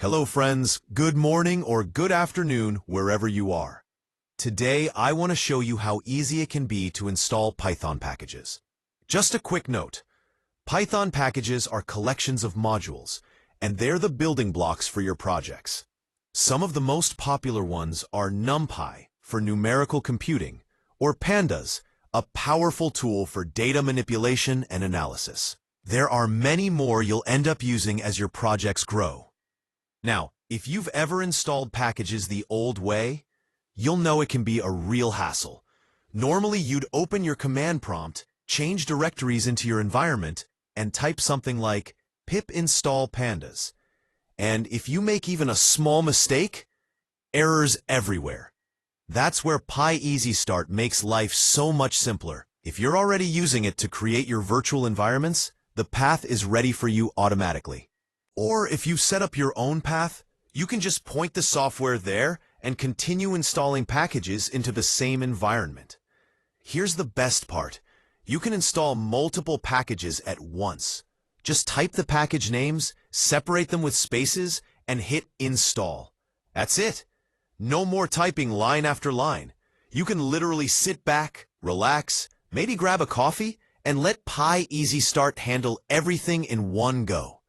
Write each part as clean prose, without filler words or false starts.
Hello friends, good morning or good afternoon wherever you are. Today I want to show you how easy it can be to install Python packages. Just a quick note, Python packages are collections of modules, and they're the building blocks for your projects. Some of the most popular ones are numpy for numerical computing, or pandas, a powerful tool for data manipulation and analysis. There are many more you'll end up using as your projects grow. Now, if you've ever installed packages the old way, you'll know it can be a real hassle. Normally, you'd open your command prompt, change directories into your environment, and type something like pip install pandas. And if you make even a small mistake, errors everywhere. That's where pyEasyStart makes life so much simpler. If you're already using it to create your virtual environments, the path is ready for you automatically. Or if you set up your own path, you can just point the software there and continue installing packages into the same environment. Here's the best part. You can install multiple packages at once. Just type the package names, separate them with spaces, and hit install. That's it. No more typing line after line. You can literally sit back, relax, maybe grab a coffee, and let pyEasyStart handle everything in one go.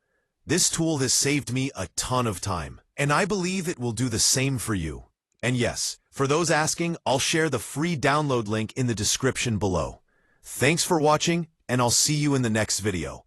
This tool has saved me a ton of time, and I believe it will do the same for you. And yes, for those asking, I'll share the free download link in the description below. Thanks for watching, and I'll see you in the next video.